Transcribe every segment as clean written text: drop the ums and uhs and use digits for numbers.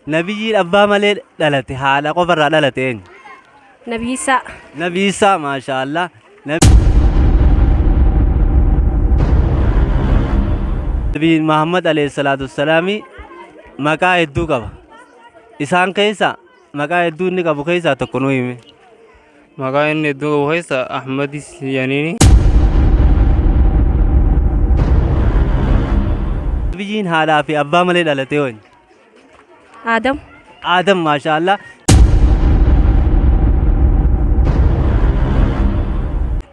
Nabiyyiin abbaa malee dhalate haadha qofarraa dhalateen. Nabi Isa. Nabi Isaa maashaallah. Nabi Muhammad alayhi salaatu wassalaami maqaa hedduu qaba. Isaan keessa maqaa hedduu inni qabu keessaa tokko nuu himi. Maqaa inni hedduu qabu keessa Ahmadis Yaniini. Nabiyyiin haadhaa fi abbaa malee dhalate hooni. Adam. Adam maashaallah.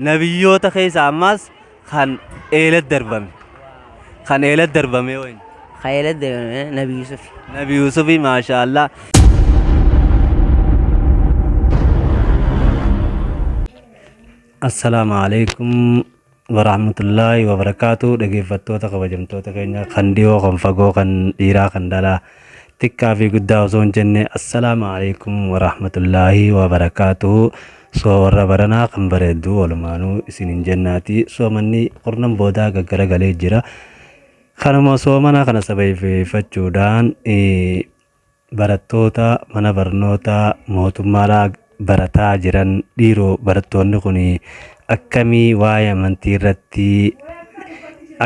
Nabiyyoota keessa ammas kan eelat darbame. Kan eelat darbame hooni. خيالات نبي يوسف. Nabi Yuusufi maashaallah. Assalaamu alaikum warahmatullahi wabarakatuh. Dhaggeeffattoota kabajamtoota keenya kan dhiyoo kan fagoo kan dhiiraa kan dhalaa xiqqaa fi guddaa osoo hin jenne assalaamu alaikum warahmatullahi wabarakatuh. Soo warra baranaa kan bareeddu walumaanuu isin hin jennaati. Soomanni qornan boodaa gaggaragalee jira. Kanuma soomana kana sababeeffachuudhaan barattoota mana barnootaa mootummaadhaa barataa jiran dhiiroo barattoonni kun akkamii waa'ee amantii irratti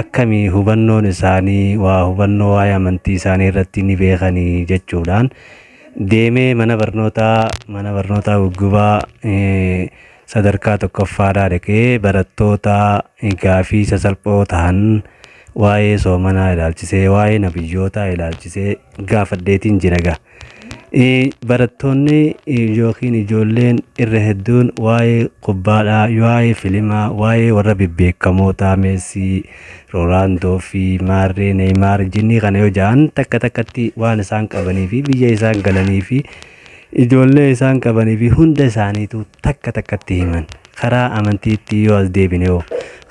akkamii hubannoon isaanii waa hubannoo waa'ee amantii isaanii irratti ni beekanii jechuudhaan deemee mana barnootaa guggubaa sadarkaa tokkoffaadhaa dhaqee barattoota gaafii sasalphoo ta'an waa'ee soomanaa ilaalchisee waa'ee nabiyyootaa ilaalchisee gaafadheetiin jira gaa. Barattoonni yookiin ijoolleen irra hedduun waa'ee kubbaadhaa, waa'ee filimaa, waa'ee warra bebbeekamootaa Meesii, Roonaaldoo fi Maarree Neeymaar jinnii kana yoo ja'an takka takkatti waan isaan qabanii fi biyya isaan galanii fi ijoollee isaan qabanii fi hunda isaaniitu takka takkatti himan. Karaa amantiitti yoo as deebine hoo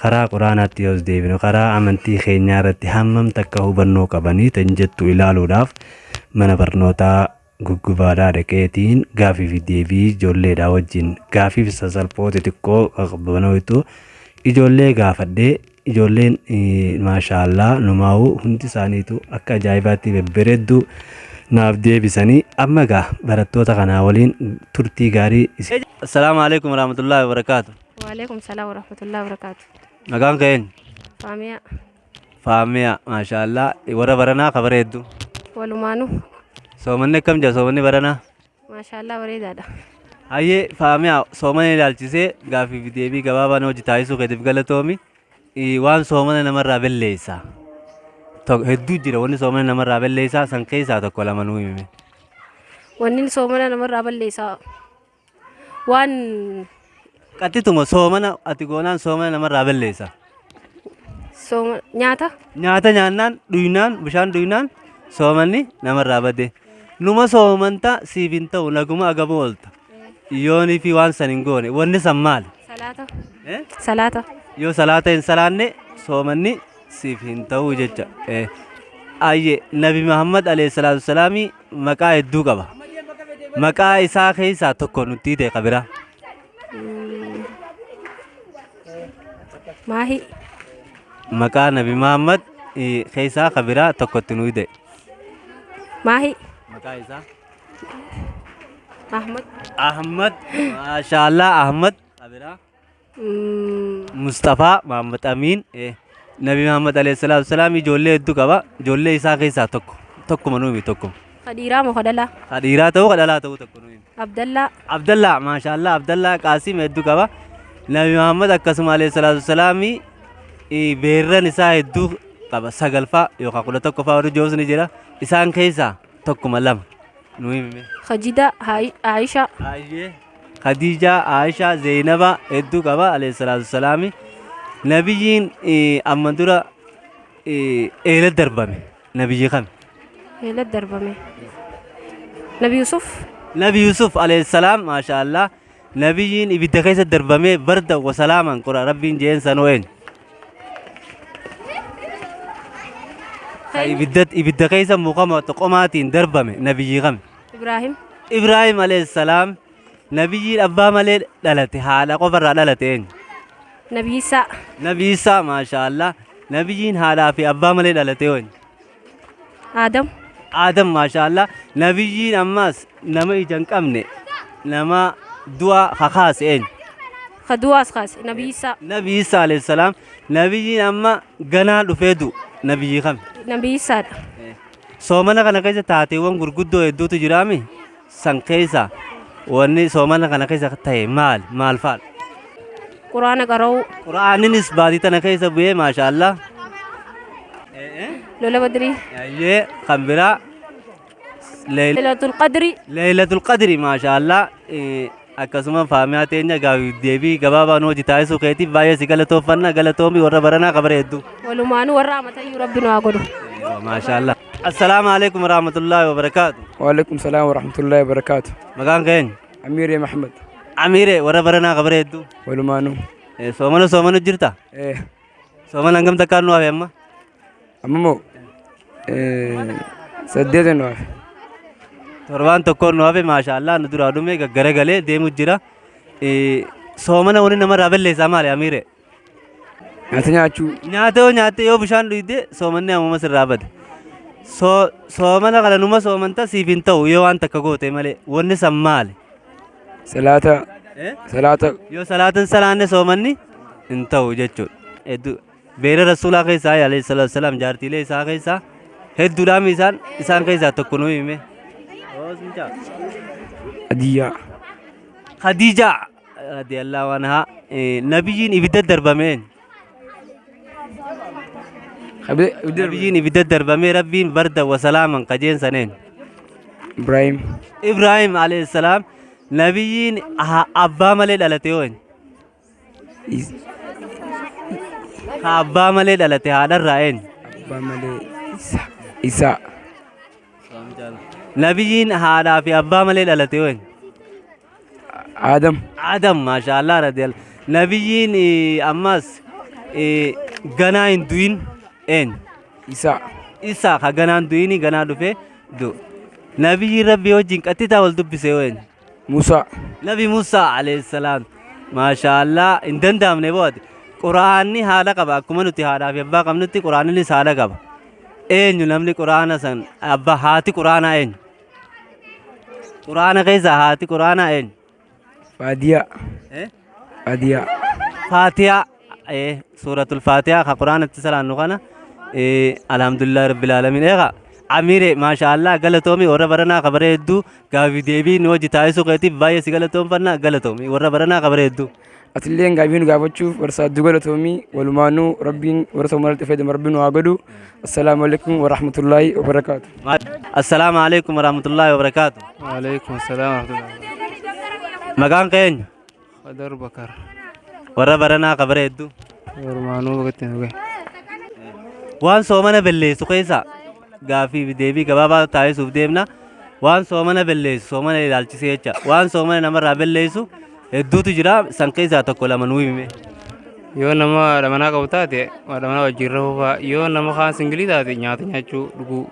karaa quraanaatti yoo as deebine karaa amantii keenyaa irratti hammam takka hubannoo qabanii tan jettu ilaaluudhaaf mana barnootaa guggubaadhaa dhaqeetiin gaafii fi deebii ijoolleedhaa wajjin gaafii fi sasalphoo xixiqqoo qaqqabanoitu ijoollee gaafadhee ijoolleen maashaallah numaa'uu hundi isaaniitu akka ajaa'ibaatti bebberedduu naaf deebisanii amma gaa barattoota kanaa waliin turtii gaarii. Assalaamu alaikum warahmatullahi wabarakatuh. Waalaikum salaam warahmatullahi wabarakatuh. Nagaan ka'een? Faamiyaa. Faamiyaa maashaallah warra baranaa ka bareeddu. Walumaanuu. Soomanni akkam jira soomanni baranaa? Maashaallah bareedaadha. Hayyee faamiyaa soomana ilaalchisee gaafii fi deebii gabaabaan hojii taasisuu keetiif galatoomi. Waan soomana namarraa balleessaa. Hedduu jira wanni soomana namarraa balleessaa san keessaa tokko lama nuu himi. Wanni soomana namarraa balleessaa waan qaxxituma soomana ati goonaan soomana namarraa balleessaa. Nyaata. Nyaata nyaannaan dhuynaan bishaan dhuynaan soomanni namarraa bade. Numa soomanta siif hin ta'u naguma agamu oolta. Yoonii fi waan san hin goone wanni san maali? Salaata. Salaata. Yoo salaata hin salaanne soomanni siif hin ta'u jecha. Ayyee Nabi Muhammad alayhi salaatu wassalaami maqaa hedduu qaba. Maqaa isaa keessaa tokko nutti ta'e qabira. Maahi. Maqaa Nabi Muhammad keessaa qabira tokkotti nuyi ta'e. Maahi. Maqaa isaa? Ahmad. Ahmad. Maashaallah Ahmad qabira. Mustafaa Muhammad Amin. Nabi Muhammad alayhi salaatu wassalaam ijoollee hedduu qaba. Ijoollee isaa keessaa tokkuma nuyi tokko. Khadiraa moo Khadalaa? Khadiraa ta'uu Khadalaa ta'uu tokko nuyi. Abdallaa. Abdallaa maashaallah Abdallaa Qaasim hedduu qaba. Nabi Muhammad akkasuma alayhi salaatu wassalaam beerran isaa hedduu qaba. Sagalfaa yookaan 11ffaa warri joos ni jira. Isaan keessaa tokkuma lama nuyi himi. Khadija Aisha. Khadija Aisha Zainaba hedduu qaba alayhi salaatu wassalaam. Nabiyyiin amma dura eelat darbame. Nabiyyi kam? Eelat darbame. Nabi Yusuf. Nabi Yusuf alayhi salaam maashaallah. Nabiyyiin ibidda keessa darbame barda wa salaaman qura rabbiin jeen sano'een. Ibidda keessa muqama qoqomaatiin darbame nabiyyi kam? Ibrahim. Ibrahim alayhi salaam. Nabiyyiin abbaa malee dhalate haadha qofarraa dhalateen. Nabi Isa. Nabi Isa maashaallah. Nabiyyiin haadhaa fi abbaa malee dhalate hooni. Adam. Adam maashaallah nabiyyiin ammas nama ijaan qabne nama du'a kakaase eenyu خدواس خاص نبي عيسى Nabi Isa alayhi salaam nabiyyiin amma ganaa dhufee du'u nabiyyi kam نبي عيسى soomana kana keessa taateewwan gurguddoo hedduutu jiraami san keessa wanni soomana kana keessa ta'e maal faal قرآن قرأوا quraaninis baatii tana keessa bu'ee maashaallah لولا بدري ayyee kan biraa ليلة القدر leeylatul qadri maashaallah akkasuma faamiyaa teenya deebii gabaabaa nu hojii taasisuu keetiif baay'ee si galatooffanna galatoomi warra baranaa qabare hedduu ولمان ورحمة ربنا وعقله maashaallah assalaamu alaikum warahmatullaahi wabarakaatu وعليكم السلام ورحمة الله وبركاته. maqaan keenya أمير يا محمد amiire warra baranaa qabare hedduu ولمانو soomana jirta إيه soomana hangam takkaan nu hafe amma أمامو سديت نواف torbaan tokkoon nu hafe maashaallah nu duraa dhume gaggara galee deemu jira soomana wani namarraa balleessaa maali amiire ناتني أشو nyaate yoo bishaan dhuyde soomanni ammuma sirraa bade soomana kana numa soomanta siif hin ta'u yoo waan takka goote malee wanni san maali صلاة yoo salaatan salaanne soomanni hin ta'u jechuudha hedduu beera rasuulaa keessaa alayhi salaatu wasalaam jaartiilee isaa keessaa hedduudhaan isaan keessaa tokko nu hime أدية Khadiijaa radiyallahu anhaa nabiyyiin ibidda darbameen nabiyyiin ibidda darbamee rabbiin barda wasalaaman qajeen saneen إبراهيم Ibraahim alayhi salaam nabiyyiin abbaa malee dhalate yoon abbaa malee dhalate haadharraa een باملي إساء nabiyyiin haadhaa fi abbaa malee dhalate yoon آدم Adam maashaallah radiyallahu nabiyyiin ammas ganaa hin du'in een إساء isa ka ganaan du'ini ganaa dhufe du nabiyyiin rabbii wajjin qaxxitaa wal dubbise yoon موسى Nabi Musaa alayhi salaam maashaallah hin danda'amne boode quraanni haala qaba akkuma nuti haadhaa fi abbaa qabnutti quraannis haala qaba eenyu namni quraana san abbaa haati quraanaa eenyu quraana keessa haati quraanaa eenyu فادية فادية faatiyaa suuratul faatiyaa ka quraanatti salaannu kana alhamdulillah rabbil aalamiin eega amiire maashaallah galatoomi warra baranaa qabare hedduu gaafii deebii nu hojii taasisuu keetiif baay'ee si galatoomfanna galatoomi warra baranaa qabare hedduu أتلين قابين قابتشوف ورسا دوغلا تومي ولمانو ربين ورسا مالت فيدم ربين وعقدو. السلام عليكم ورحمة الله وبركاته. assalaamu alaikum warahmatullaahi wabarakaatu وعليكم السلام ورحمة الله. maqaan keenya خضر بكر warra baranaa qabare hedduu ورمانو بقتين وجه. waan soomana balleessu keessa gaafii fi deebii gabaabaa taasisuuf deemna waan soomana balleessu soomana ilaalchisee jecha waan soomana namarraa balleessu hedduutu jira san keessaa tokko lama nuu hime yoo nama dhamanaa qabu taate waa dhamanaa wajjin rafuufaa yoo nama kaan singilii taate nyaata nyaachuu dhuguu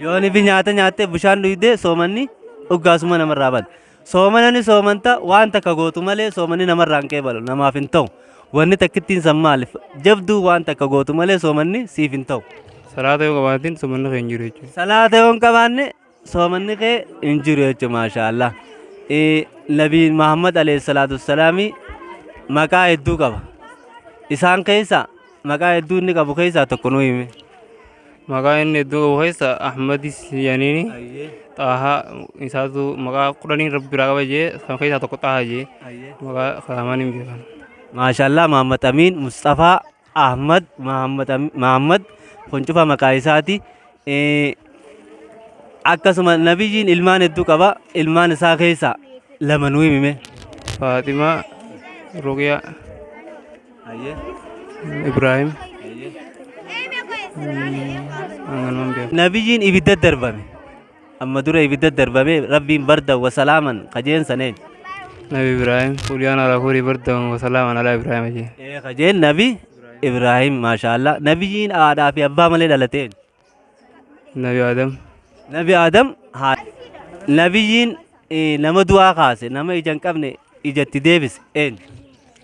yoo nifi nyaata nyaattee bishaan dhuyde soomanni dhuggaasuma namarraa bada soomanani soomanta waan takka gootu malee soomanni namarraa hin qeebalu namaaf hin ta'u wanni takkittiin san maaliif jabduu waan takka gootu malee soomanni siif hin ta'u salaata yoo qabaatin sumanni kee hin jiru jechuudha. salaata yoo hin qabaanne soomanni kee hin jiru jechuudha maashaallah nabiin Muhammad alayhi salaatu wassalaami maqaa hedduu qaba isaan keessa maqaa hedduu inni qabu keessaa tokko nuu hime maqaa inni hedduu qabu keessa Ahmadis Yaaniini xaahaa isaatu maqaa kudhanii rabbi biraa qaba jee san keessaa tokko xaahaa jee maqaa kalamaan hin beekan. maashaallah Muhammad Amin Mustafaa Ahmad Muhammad kun cufa maqaa isaati akkasuma nabiyyiin ilmaan hedduu qaba ilmaan isaa keessa lama nuu hime Faatimaa Ruqiyaa Ibraahim nabiyyiin ibidda darbame amma dura ibidda darbame rabbiin barda wasalaaman qajeen saneen Nabi Ibraahim Fuliyaan alaa furii bardan wasalaaman alaa Ibraahim jee. qajeen nabi Ibraahim maashaallah nabiyyiin haadhaa fi abbaa malee dhalateen Nabi Adam nabi Adam nabiyyiin nama du'aa kaase nama ija hin qabne ijatti deebise een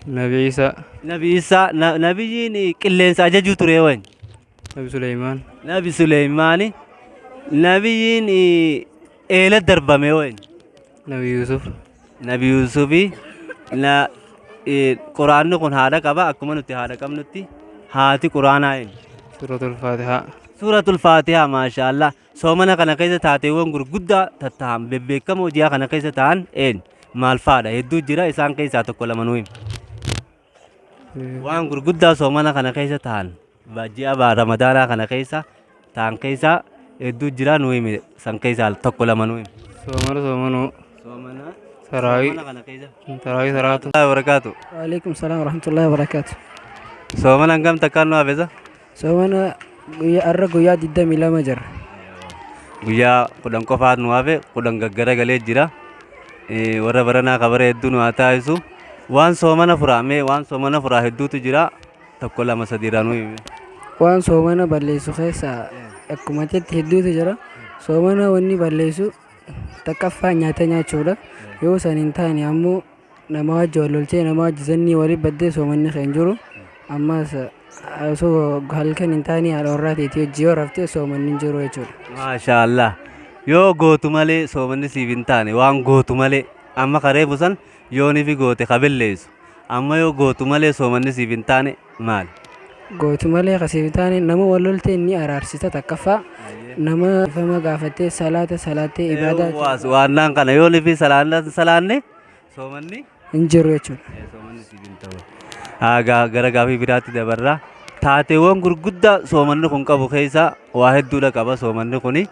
Nabi Isa nabi Isaa nabiyyiin qilleensa ajajuu ture waan Nabi Suleymaan nabi Suleymaani nabiyyiin eela darbame wayin nabi yusuf nabi yuusufi na quraanni kun haadha qaba akkuma nuti haadha qabnutti haati quraanaa een suratul fatiha suuratul faatihaa maashaallah soomana kana keessa taateewwan gurguddaa tattahan bebbeekamoo ji'a kana keessa ta'an een maal faadha hedduu jira isaan keessaa tokko lama nuu himi waan gurguddaa soomana kana keessa ta'an ji'a ramadaanaa kana keessa ta'an keessaa hedduu jira nuu himi san keessaa tokko lama nuu himi soomanu soomana saraawi kana keessa saraawi saraatu barakaatu وعليكم السلام ورحمة الله وبركاته. soomana hangam takkaan nu hafesa سوينا الرق ويا ديدا ميلا مجر. guyyaa kudhan qofaat nu hafe kudhan gaggara galee jira warra baranaa kabara hedduu nu haa taasisu waan soomana furaame waan soomana furaa hedduutu jira tokko lama sadiirraa nu hime وان سومنا بليسو خيسا أكملت هدو تجرا سومنا وني بليسو تكفى نياتا نياتشولا يو سننتاني أمو نما جولولتي نما جزني ولي بدي سومني خنجرو أما سو halkan intaani alorraati tiyo jiyo rafte soomanni jiru jechuudha. maashaallah yoo gootu malee soomanni siif hin taane waan gootu malee amma karee busan yoonii fi goote kabilleessu amma yoo gootu malee soomanni siif hin taane maal Gootu malee kasiif taane nama wallolte inni araarsita takkaffaa nama fama gaafattee salaattee ibaadaa waannaan kana yoonii fi salaanne soomanni hin jiru jechuudha. soomanni siif hin ta'u gara gaafii biraatti dabarraa taateewwan gurguddaa soomanni kun qabu keessa waa hedduudha qaba soomanni kuni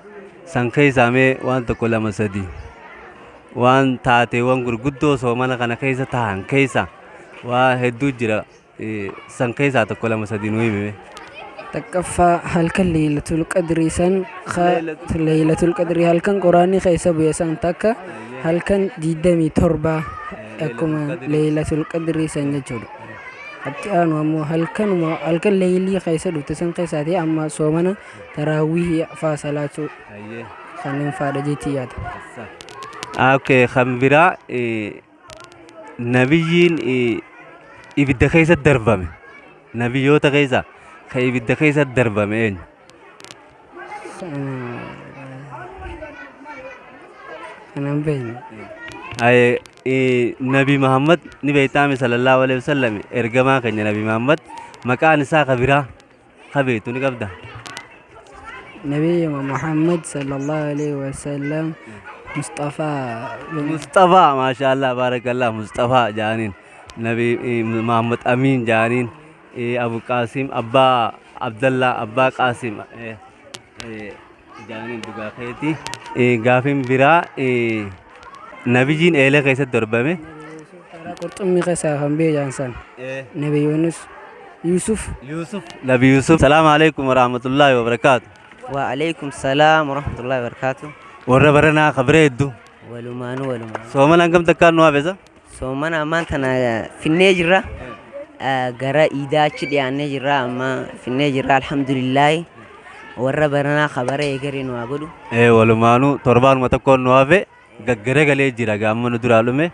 san keessaa mee waan tokko lama sadii waan taateewwan gurguddoo soomana kana keessa tahan keessa waa hedduu jira san keessaa tokko lama sadii nu himime Takkaffaa halkan leeylatul qadrii san leeylatul qadrii halkan quraanni keessa bu'e san takka halkan 27 akkuma leeylatul qadrii san jechuudha. Atti aanu ammoo halkan leeyilii keessa dhufte san keessaati amma soomana taraawwihii faa salaachuu kanneen faadha jeetii yaada. okay kan biraa nabiyyiin ibidda keessa darbame nabiyyoota keessa kan ibidda keessa darbame eenyu Kanan beekne. nabi Muhammad ni beeytaame sallallahu alaihi wasallam ergamaa keenya nabi Muhammad maqaan isaa kabiraa kabeetu ni qabda نبي محمد صلى الله عليه وسلم مصطفى Mustafa maashaallah barakallah Mustafa jaaniin nabi Muhammad Amin jaaniin Abu Qasim Abbaa Abdallah Abbaa Qasim jaaniin dhugaa keeti gaafin biraa nabiyyiin eela keessatti darbame qurxummii keessaa kan bee jaansan nabi Yusuf Yusuf nabi Yusuf salaamu alaikum warahmatullahi wabarakaatu وعليكم السلام ورحمة الله وبركاته. warra baranaa kabiree hedduu ولمانو soomana hangam takkaan nu hafesa soomana maantana finnee jirra gara iidaachi dhiyaannee jirra amma finnee jirra alhamdulillahi warra baranaa kabara eegarii nu haa godhu walumaanuu torbaanuma tokkoon nu hafe gaggara galee jira gaamma nu duraa dhume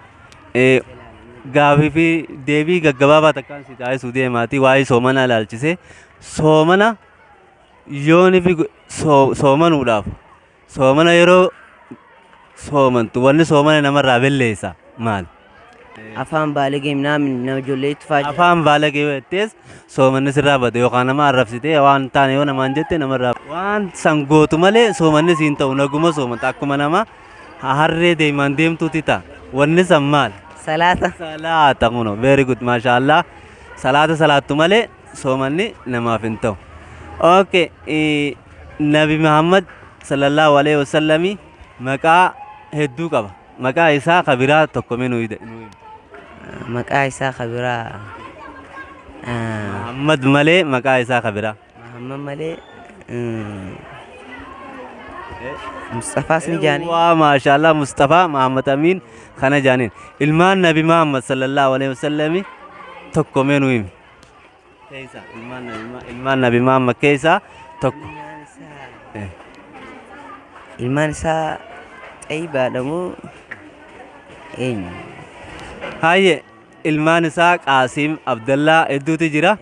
gaafii fi deebii gaggabaabaa takkaan si taasisuu deemaatii waa'ee soomana ilaalchise soomana yooni fi soomanuudhaaf soomana yeroo soomantu wanni soomana namarraa belleessa maal afaan baalegee nama ijoollee itti faajja afaan baalagee jettees soomanni sirraa bade yookaan nama arrabsitee waan taane yoo namaan jette namarraa waan san gootu malee soomanni siin ta'u naguma soomanta akkuma nama harree deemaan deemtuuti ta'a wanni san maal salaata kuno very good maashaallah salaattu malee soomanni namaaf hin ta'u okay nabi Muhammad sallallahu alaihi wasallami maqaa hedduu qaba maqaa isaa kabiraa tokkome nu maqaa isaa kabiraa Muhammad malee maqaa isaa kabiraa Muhammad malee Mustafaas ni jaani waa maashaallah Mustafa Muhammad Amin kana jaaniin ilmaan nabi Muhammad sallallahu alaihi wasallami tokkome nu himi keessa ilmaan nabi Muhammad keessa tokko ilmaan isaa xayyibaadha moo eenyu haye ilmaan isaa Qaasim Abdallaa hedduutu jira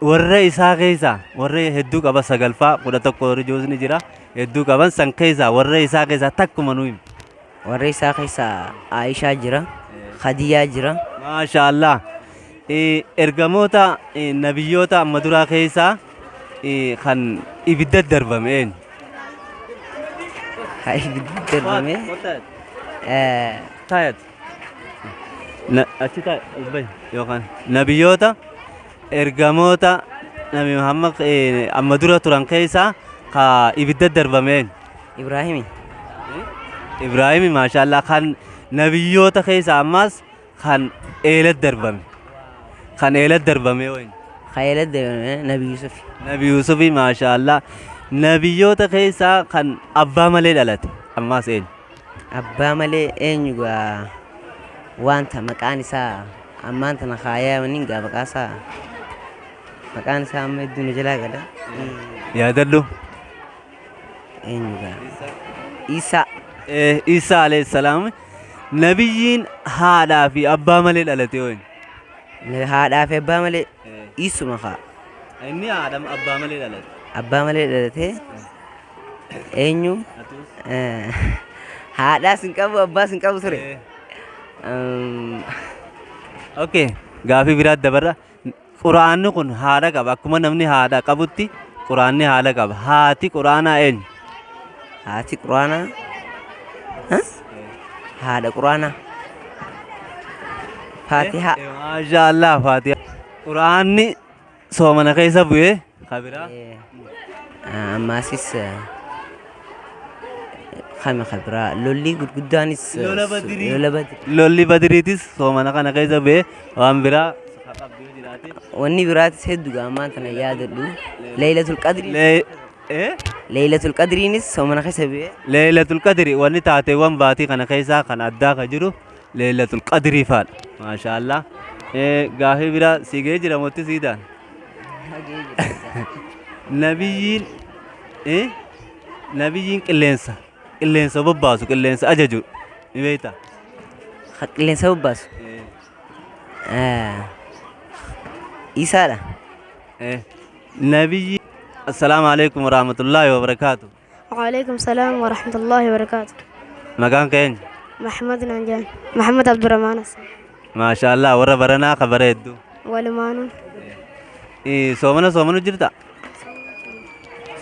warra isaa keessa warra hedduu qaba sagalfaa 11 warri joosni jira hedduu qaban san keessaa warra isaa keessaa takkuma nuyi. warra isaa keessaa Aishaa jira, Khadiyaa jira. Maashaallah. Ergamoota nabiyyoota amma duraa keessaa kan ibidda darbame eenyu? Haa ibidda darbame. Taayat. Achi taa'e yookaan nabiyyoota ergamoota nabi Muhammad amma dura turan keessaa ka ibidda darbame eenyu? Ibraahimi. Ibraahimi maashaallah kan nabiyyoota keessaa ammas kan eelat darbame. Kan eelat darbame eenyu? Khayla darbame Nabi Yusuf. Nabi Yusufi maashaallah nabiyyoota keessaa kan abbaa malee dhalate ammas eenyu? Abbaa malee eenyu gaa wanta maqaan isaa ammaan tana kaayaamaniin gaa maqaan isaa amma hedduu nu jalaa gala. Yaadadhu. Eenyu gaa Isaa. Isa alayhi salaam nabiyyiin haadhaa fi abbaa malee dhalate eenyu? Haadhaa fi abbaa malee isuma kaa. Inni haadha abbaa malee dhalate. Abbaa malee dhalate eenyu? Haadhaas hin qabu abbaas hin qabu ture. Okay, gaafii biraat dabarra. Quraanni kun haadha qaba akkuma namni haadha qabutti quraanni haadha qaba. Haati quraanaa eenyu? Haati quraanaa? Haadha quraanaa. Faatihaa. Maashaallah Faatihaa. Quraanni soomana keessa bu'ee kabiraa. Ammaasis kami kabiraa lolli gurguddaanis lolli badiriitis soomana kana keessa bu'ee waan biraa wanni biraatis hedduu ammaan tana yaadadhu. Laylatul qadri. Laylatul qadriinis soomana keessa bu'ee. Laylatul qadri wanni taateewwan baatii kana keessaa kan addaa ka jiru Laylatul qadrii faadha. Maashaallah. Gaafii biraa siigee jira motti siidaan. Nabiyyiin qilleensa bobbaasu qilleensa ajaju ni beekta. Qilleensa bobbaasu. Isaadha. Nabiyyi. Assalaamu alaikum warahmatullahi wabarakatuh. وعليكم السلام ورحمة الله وبركاته. Maqaan keen? محمد نجان محمد عبد الرحمن Maashaallah warra baranaa kabara hedduu. ولمانون Soomana jirta?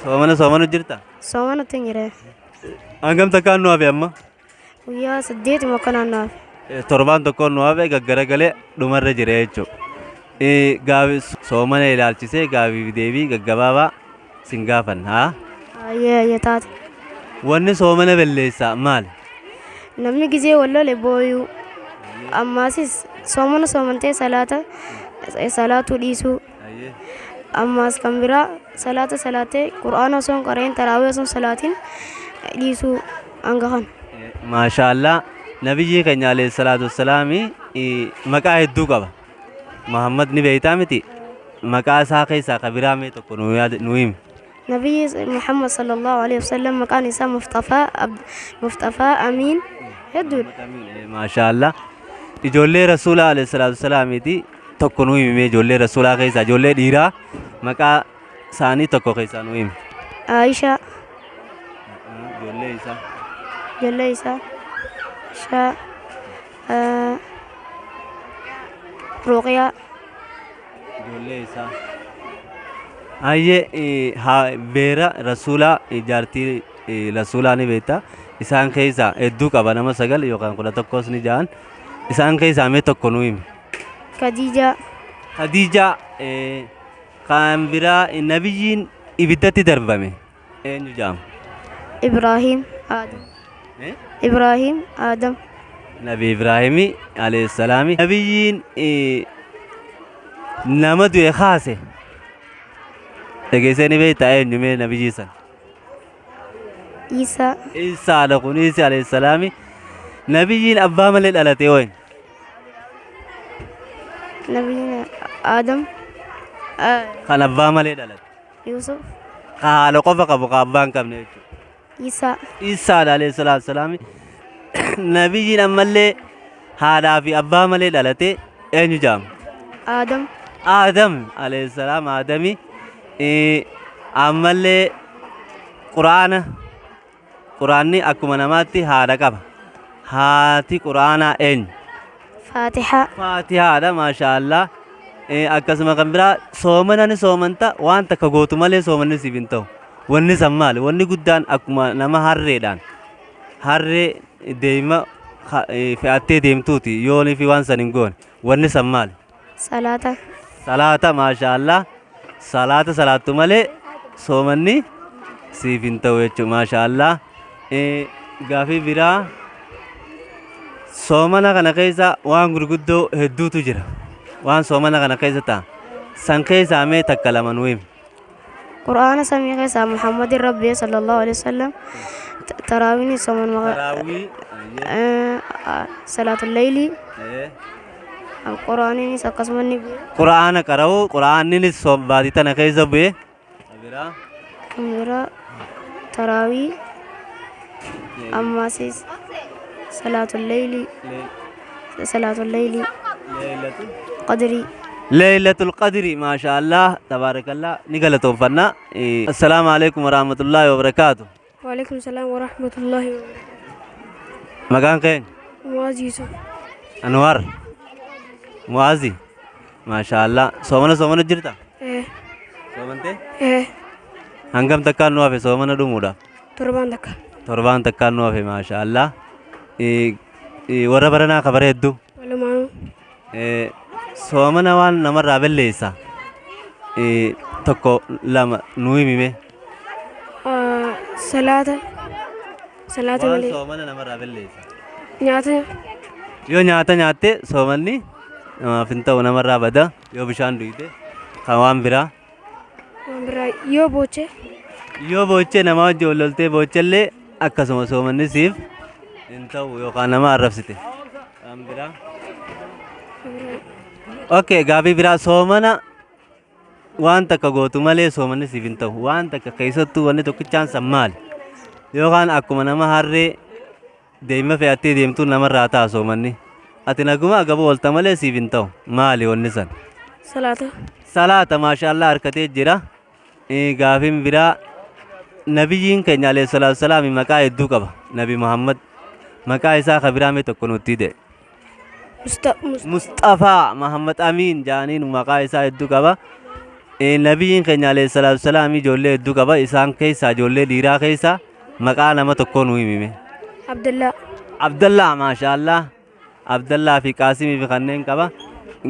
Soomana jirta? صومنا تنجري Hangam takkaan nu hafe amma? ويا سديت مكان الناف Torbaan tokkoon nu hafe gaggaragalee dhumarra jira jechuudha. Gaafi soomana ilaalchisee gaafii deebii gaggabaabaa sin gaafan haa? يا تات Wanni soomana balleessaa maali? نمني جزء ولا لبويو أما سيس صومنا صومنتي صلاة ديسو أما سكمبرا صلاة قرآن صوم قرين تراويح صوم صلاتين ديسو أنغهان Maashaallah nabiyyi keenya alayhi salaatu wassalaami maqaa hedduu qaba. Muhammad ni beektaa miti? Maqaa isaa keessaa kabiraa mee tokko nu himi. نبي محمد صلى الله عليه وسلم مكان إنسان مصطفى أمين هدول Maashaallah ijoollee rasuulaa alayhi salaatu wassalaamiiti tokko nu himi mee ijoollee rasuulaa keessaa ijoollee dhiiraa maqaa isaanii tokko keessaa nu himi. عائشة Ijoollee isaa. جليسة عائشة رقية Ijoollee isaa. Ayyee beera rasuulaa jaartii rasuulaa ni beekta. Isaan keessaa hedduu qaba nama 9 yookaan 11 ni ja'an. Isaan keessaa mee tokko nu himi. خديجة Khadiijaa kan biraa nabiyyiin ibiddatti darbame eenyu jedhama? إبراهيم آدم إبراهيم آدم Nabi Ibraahimii alayhi salaami. Nabiyyiin nama du'e kaase dhageessee ni beektaa eenyu mee nabiyyi san? عيسى Isaadha kun Iisa alayhi salaami. Nabiyyiin abbaa malee dhalate eenyu? نبينا آدم Kan abbaa malee dhalate. يوسف Ka haala qofa qabu ka abbaa hin qabne jechuudha. عيسى Isaadha alayhi salaatu wassalaami. Nabiyyiin ammallee haadhaa fi abbaa malee dhalate eenyu jedhama? آدم Adam alayhi salaam Adami ammallee Quraana quraanni akkuma namaatti haadha qaba. Haati quraanaa eenyu? فاتحة Faatihaadha maashaallah. Akkasuma kan biraa soomana ni soomanta waan takka gootu malee soomanni siif hin ta'u. Wanni san maali? Wanni guddaan akkuma nama harreedhaan harree deema fe'attee deemtuuti yoonii fi waan san hin goone. Wanni san maali? صلاة Salaata maashaallah. Salaata salaattu malee soomanni siif hin ta'u jechuudha maashaallah. Gaafii biraa soomana kana keessa waan gurguddoo hedduutu jira. Waan soomana kana keessa ta'a. San keessaa mee takka lama nu himi. قرآن سمي غيسا محمد ربي صلى الله عليه وسلم تراويني سمن Taraawii. صلاة الليل القرآن سكسمني Quraana qara'uu quraanninis baatii tana keessa bu'e. Biraa. كميرا تراوي أما سيس صلاة الليل قدري Leeylatul qadri maashaallah tabaarakallah ni galatoonfanna. Assalaamu alaikum warahmatullahi wabarakaatu. وعليكم السلام ورحمة الله وبركاته Maqaan keenya? معاذ يوسف Anwar. Muazi. Maashaallah. Soomana jirta? إيه Soomantee? إيه Hangam takkaan nu hafe soomana dhumuudhaaf? تربان دكا Torbaan takkaan nu hafe maashaallah. Warra baranaa kabara hedduu. ولا مانو Soomana waan namarraa balleessa. Tokko lama nu himime. صلاة صلاة Waan ملي soomana namarraa balleessa. نياتا Yoo nyaata nyaatte soomanni namaaf hin ta'u namarraa bada. Yoo bishaan dhugde kan waan biraa. برا يو بوچه Yoo boochee namaa wajjin wal loltee boochellee akkasuma soomanni siif hin ta'u yookaan nama arrabsite. Kan biraa. Okay, gaafii biraa soomana waan takka gootu malee soomanni siif hin ta'u. Waan takka keessattuu wanni tokkichaan san maali? Yookaan akkuma nama harree deema fe'attee deemtuun namarraa ta'a soomanni. Ati naguma agaba oolta malee siif hin ta'u. Maali wanni san? صلاة Salaata maashaallah harkatee jira. Gaafiin biraa nabiyyiin keenya alayhi salaatu salaam maqaa hedduu qaba. Nabi Muhammad maqaa isaa kabiraa mee tokko nutti hidhe. Mustafaa Muhammad Amiin jaaniin maqaa isaa hedduu qaba. Nabiyyiin keenya alayhi salaatu salaam ijoollee hedduu qaba. Isaan keessaa ijoollee dhiiraa keessaa maqaa nama tokkoo nu himime. عبد الله Abdallah maashaallah. Abdallah fi Qaasimii fi kanneen qaba.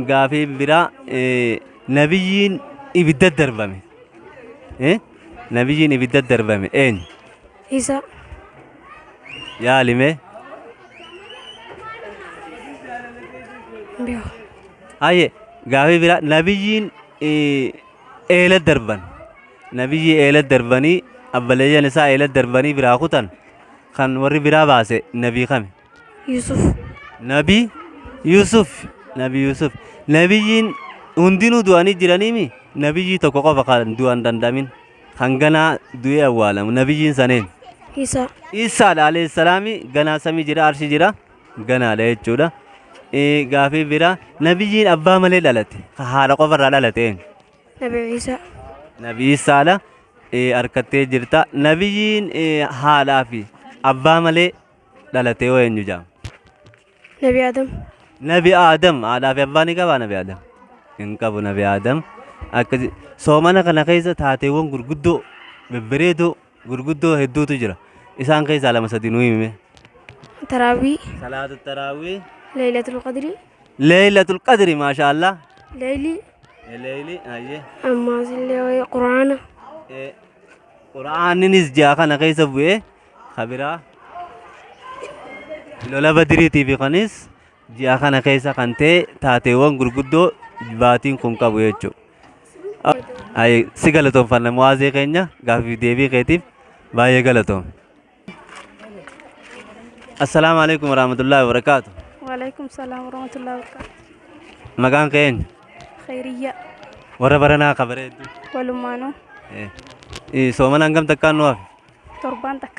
Gaafii biraa nabiyyiin ibidda darbame. Nabiyyiin ibidda darbame eenyu? عيسى Yaalime. بيو Haye gaafii biraa nabiyyiin eela darban. Nabiyyi eela darbanii abbaleeyyan isaa eela darbanii biraa kutan kan warri biraa baase nabii kame. يوسف Nabii Yusuf. Nabii Yusuf. Nabiyyiin hundinuu du'anii jiraniimi nabiyyi tokko qofa kan du'an dandamin kan ganaa du'ee awwaalamu nabiyyiin saneen. عيسى Isaadha alayhi salaami ganaa samii jira arshi jira ganaadha jechuudha. Gaafii biraa nabiyyiin abbaa malee dhalate haadha qofarraa dhalateen نبي عيسى nabii Isaadha harkattee jirta. Nabiyyiin haadhaa fi abbaa malee dhalate yoo eenyu jedhama? نبي آدم Nabi Adam haadhaa fi abbaa ni qabaa nabi Adam? Hin qabu nabi Adam. Akkasi soomana kana keessa taateewwan gurguddoo bebbereedoo gurguddoo hedduutu jira. Isaan keessaa lama sadi nu himime. تراوي Salaatu taraawii. ليلة القدر Leeylatul qadri maashaallah. ليلي Leeyli hayyee. أما زلي قرآن Quraanninis ji'a kana keessa bu'ee kabiraa lola badiriitii fi kanis ji'a kana keessa kan ta'e taateewwan gurguddoo baatiin kun qabu jechuudha. Si galatoomfanna muwaazee keenya gaafii deebii keetiif baay'ee galatoom. Assalaamu alaikum warahmatullahi wabarakaatu. وعليكم السلام ورحمة الله وبركاته Maqaan keenya خيرية warra baranaa kabaree hedduu. ولمانو Soomana hangam takkaan nu hafe? تربان تك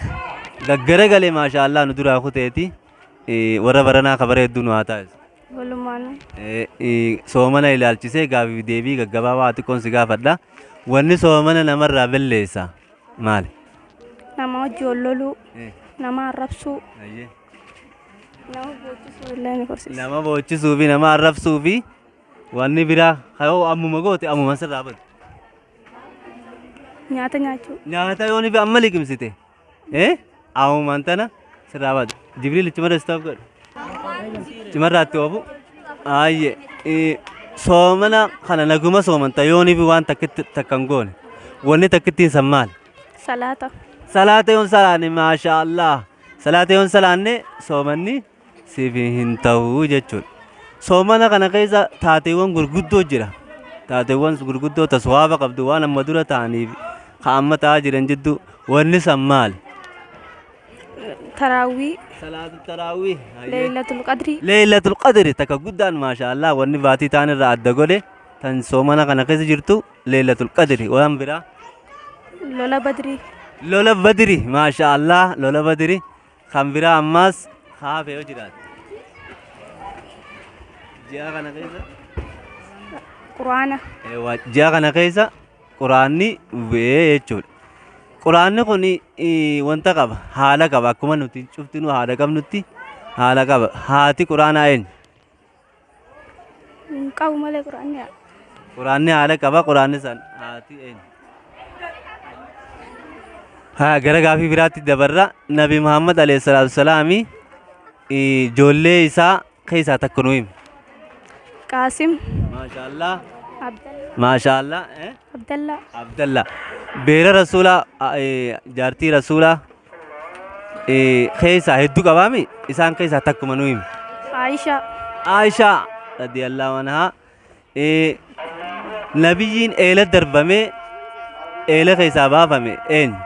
Gaggara galee maashaallah nu duraa kuteeti warra baranaa kabaree hedduu nu haa taasisu. ولمانو Soomana ilaalchisee gaafii deebii gaggabaabaa xiqqoon si gaafadha. Wanni soomana namarraa balleessa maali? nama wajji wal loluu nama arrabsuu Ayyee. nama boochisuu illee ni korsiisa. Nama boochisuu fi nama arrabsuu fi wanni biraa yoo ammuma goote ammuma sirraa badu. Nyaata nyaachuu Nyaata yoo ni fi amma liqimsite ammumaan tana sirraa badu. Jibriil cimarra istaaf godhu. Cimarraatti oofu. Ayyee. Soomana kana naguma soomanta yoo ni fi waan takka hin goone. Wanni takka ittiin sammaal. salaata Salaata yoon salaanne maashaallah. Salaata yoon salaanne soomanni siif hin ta'u jechuudha. Soomana kana keessa taateewwan gurguddoo jira. Taateewwan gurguddoo taswaaba qabdu waan amma dura ta'aniif kan amma ta'aa jiran jidduu wanni san maal? taraawwii Salaatu taraawwii. leeylatul qadrii Leeylatul qadri takka guddaan maashaallah wanni baatii ta'an irraa adda godhe tan soomana kana keessa jirtu leeylatul qadri waan biraa. lola badrii Lola badri maashaallah lola badri kan biraa ammaas haafee yoo jiraate. Ji'a kana keessa. quraana Ji'a kana keessa quraanni bu'ee jechuudha. Quraanni kun wanta qaba haala qaba akkuma nuti cuftinuu haala qabnutti haala qaba. Haati quraanaa eenyu? hin qabu malee quraanni haa Quraanni haala qaba quraanni san haati eenyu? Haa gara gaafii biraatti dabarra Nabi Muhammad alayhi salaatu wasalaami ijoollee isaa keessaa takka nu himi. qaasim Maashaallah. abdallaa Maashaallah. abdallaa Abdallah. Beera rasuulaa jaartii rasuulaa keessaa hedduu qabaami isaan keessaa takkuma nu himi. aayishaa Aishaa radiyallahu anhaa nabiyyiin eela darbamee eela keessaa baafame eenyu?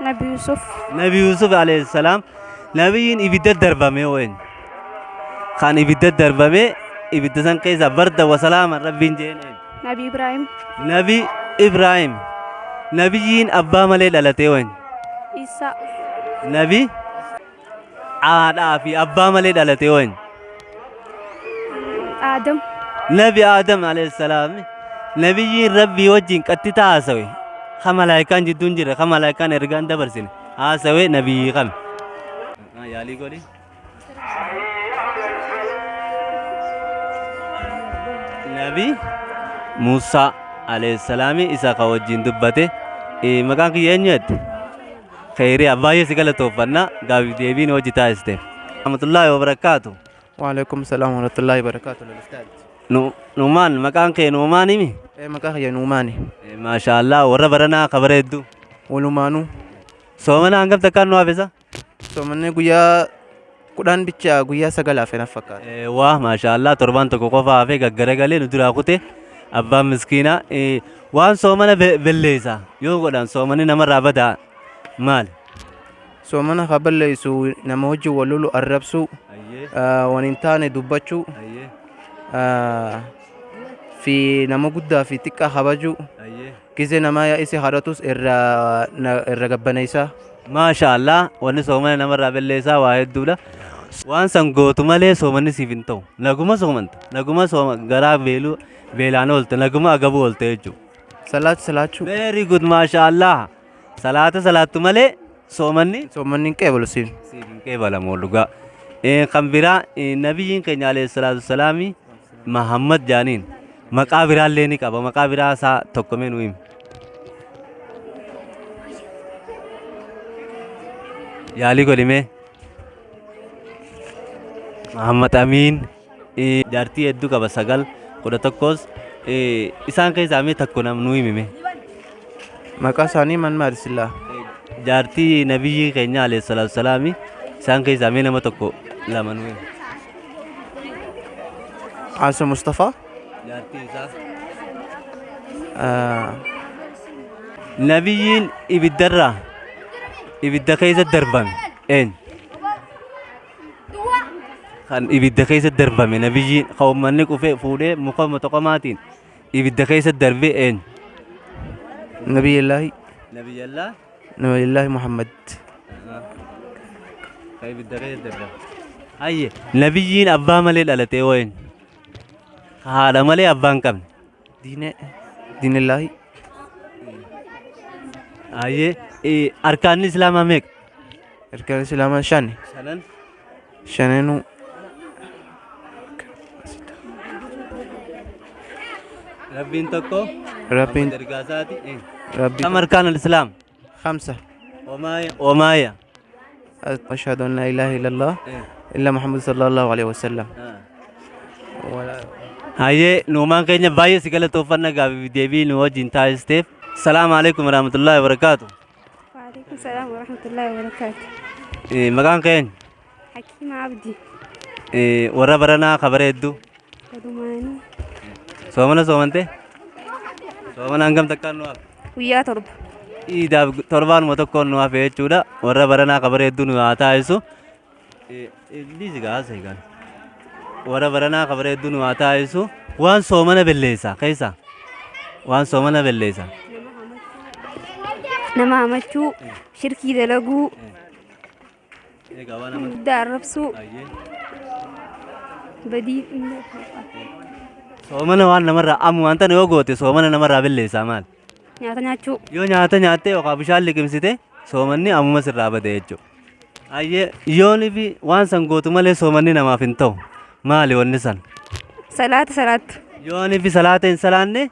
nabi yusuf Nabi Yusuf alayhi salaam nabiyyiin ibidda darbame eenyu? Kan ibidda darbame ibidda san keessaa barda wasalaaman rabbiin jeen eenyu? nabi ibraahim Nabi Ibrahim nabiyyiin abbaa malee dhalate eenyu? isaa Nabi haadhaa fi abbaa malee dhalate eenyu? aadam Nabi Adam alayhi salaam nabiyyiin rabbii wajjin qaxxita haasawe ka malaayikaan jidduun jira ka malaayikaan ergaan dabarsine haasawe nabiyyi kami. Yaalii godhi. Nabi Musaa alayhi salaam isa ka wajjin dubbate maqaan kiyya eenyu jedhe? Khayriyaa baay'ee si galatooffanna gaafiif deebiin hojii taasiste. Rahmatullaahi wa barakaatu. وعليكم السلام ورحمة الله وبركاته للأستاذ. Nuumaan maqaan kee Nuumaan himi? مكاخ يا نوماني Maashaallah warra baranaa ka bareeddu. ولمانو Soomana hangam takkaan nu hafisa? سومني قويا قدان بيتشا قويا سقلا في نفكار. Waa maashaallah torban tokko qofa hafee gaggaragalee nu duraa kute abbaan miskiinaa waan soomana belleessa yoo godhan soomani namarraa badaa maal? سومنا خبل يسو نموجي ولولو الربسو وننتاني دبچو في نمو قدا في تكا خبجو كيزي نما يا إسي حراتوس الرقبانيسا Maashaallah wanni soomana namarraa belleessaa waa hedduudha. Waan san gootu malee soomanni siif hin ta'u. Naguma soomanta. Naguma garaa beelaan oolte naguma agabuu oolte jechuudha. salaachuu Very good maashaallah. Salaatu malee soomanni soomanni hin qeebalu siin siif hin qeebalamu dhugaa. Kan biraa nabiyyiin keenya alayhi salaatu wasalaami Muhammad jaaniin maqaa biraallee ni qaba. Maqaa biraa isaa tokkomee nu himi. Yaalii godhimee Muhammad Amiin jaartii hedduu qaba 9 11 isaan keessaa mee takko nu himime. maqaa isaanii man maalisillaa Jaartii nabiyyi keenya alayhi salaatu wasalaami isaan keessaa mee nama tokko lama nu himi. Aasa Mustafaa Jaartii isaa nabiyyiin ibidda keessa darbame eenyu? Kan ibidda keessa darbame nabiyyiin kan uummanni qufee fuudhee muka motoqomaatiin ibidda keessa darbe eenyu? nabiyillaahi Nabiyyallah nabiyillaahi Muhammad kan ibidda keessa darbame. Hayye nabiyyiin abbaa malee dhalate eenyu? Haadha malee abbaa hin qabne. diinillaahi Hayye arkaanni islaamaa meeqa? erga islaamaa shan shanan shananuu rabbiin tokko rabbiin dargaasaati rabbii kam arkaan al-islaam خمسة omaaya أشهد أن لا إله إلا الله إلا محمد صلى الله عليه وسلم hayyee nuumaan keenya baay'ee si galatooffanna gaaffii deebii nu wajjin taasisteef salaamu alaikum warahmatullaahi wabarakaatu وعليكم السلام ورحمة الله وبركاته. maqaan keenya حكيم عبدي warra baranaa kabara hedduu ودماني soomante soomana hangam takkaan nuwaaf ويا ترب iidaaf torbaanuma tokkoon nuwaaf jechuudha warra baranaa kabara hedduu nu haa taasisu liisi gaasa eegan warra baranaa kabara hedduu nu haa taasisu waan soomana belleessa keessa waan soomana belleessa نما همتشو شركي دلقو eegaa waan nama دار ربسو hayyee بدي soomana waan namarraa ammu wanta yoo goote soomana namarraa belleessaa maal نياتا نياتشو yoo nyaata nyaattee yookaan bishaan liqimsite soomanni ammuma sirraa bade jechuudha. Hayyee yoonii fi waan san gootu malee soomanni namaaf hin ta'u maali wanni san صلاة صلاة yoonii fi salaata hin salaanne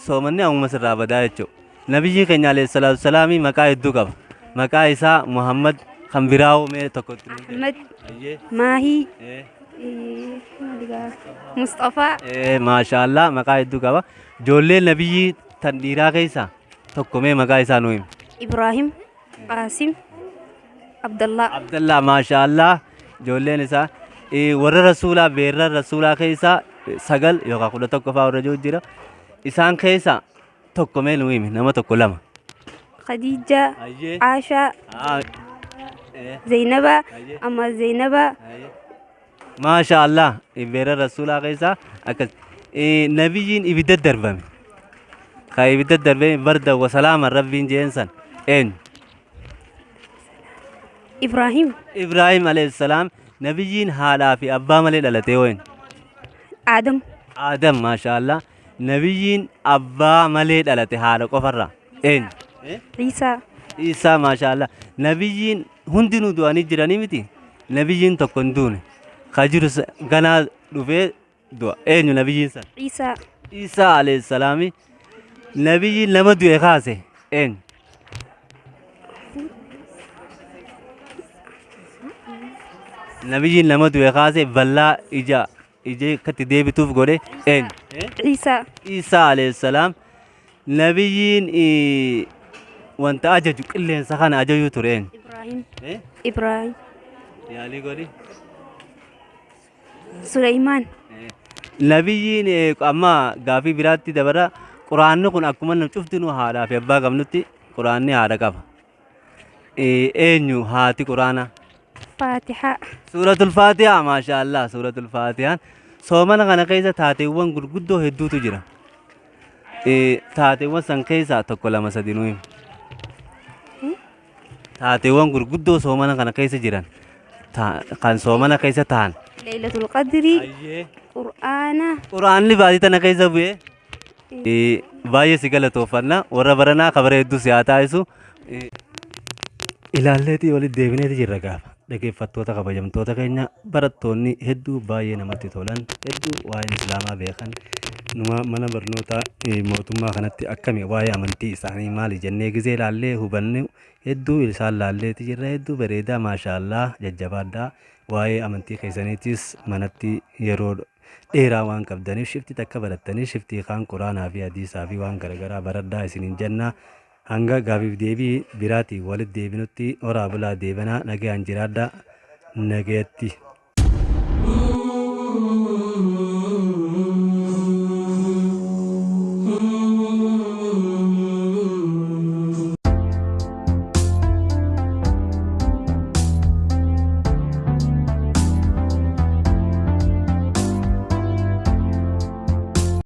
soomanni ammuma sirraa badaa jechuudha. Nabiyyi keenya alayhi salaatu salaamii maqaa hedduu qaba. Maqaa isaa Muhammad kan biraa'u mee tokkotti nuuf himi. أحمد Hayyee ماهي ee مصطفى maashaallah maqaa hedduu qaba. Ijoolleen nabiyyi tan dhiiraa keessaa tokko mee maqaa isaa nuu himi. إبراهيم قاسم عبد الله Abdallah maashaallah ijoolleen isaa warra rasuulaa beerra rasuulaa keessaa sagal yookaan 11 fa'aa warra jiru jira. Isaan keessaa tokko mee nuu himi nama tokko lama. خديجة Hayyee عائشة زينبة أما زينبة maashaallah beerra rasuulaa keessaa akkas nabiyyiin ibidda darbame. Ka ibidda darbame barda wasalaama rabbiin jeensan eenyu. إبراهيم Ibraahim alayhi salaam nabiyyiin haadhaa fi abbaa malee dhalatee wayne. آدم Adam maashaallah nabiyyiin abbaa malee dhalate haadha qofarraa eenyu. عيسى Isaa maashaallah nabiyyiin hundinuu du'anii jiranii miti nabiyyiin tokko hin duune ka jiru ganaa dhufee du'a eenyu nabiyyiin san عيسى Isaa alayhi salaami nabiyyiin nama du'e kaase eenyu. Nabiyyiin nama du'e kaase bal'aa ija akkatti deebituuf godhe eenyu. عيسى Isaa alayhi salaam nabiyyiin wanta ajaju qilleensa kana ajajuu ture eenyu. إبراهيم Eh? إبراهيم Yaalii godhi. سليمان Nabiyyiin amma gaafii biraatti dabara quraanni kun akkuma nu cuftinuu haadhaa fi abbaa qabnutti quraanni haadha qaba. Eenyu haati quraana. فاتحة Suuratul Faatihaa maashaallah suuratul Faatihaan soomana kana keessa taateewwan gurguddoo hedduutu jira. Taateewwan san keessaa tokko lama sadi nuu himi. Taateewwan gurguddoo soomana kana keessa jiran kan soomana keessa ta'an. ليلة القدر قرآن Quraanni baatii tana keessa bu'ee baay'ee si galatooffanna warra baranaa kabara hedduu si haa taasisu. Ilaalleetii walitti deebineeti jirra gaafa dhaggeeffattoota kabajamtoota keenya barattoonni hedduu baay'ee namatti tolan hedduu waa'ee islaamaa beekan numa mana barnootaa mootummaa kanatti akkami waa'ee amantii isaanii maali jennee gizee ilaallee hubanne hedduu isaan laalleeti jirra hedduu bareedaa maashaallah jajjabaadhaa waa'ee amantii keessaniitis manatti yeroo dheeraa waan qabdaniif shiftii takka barattanii shiftii kaan quraanaa fi hadiisaa fi waan garagaraa baradhaa isiniin jenna. Hanga gaafiif deebii biraati walitti deebinutti horaa bulaa deebanaa nagayaan jiraadha nagayatti.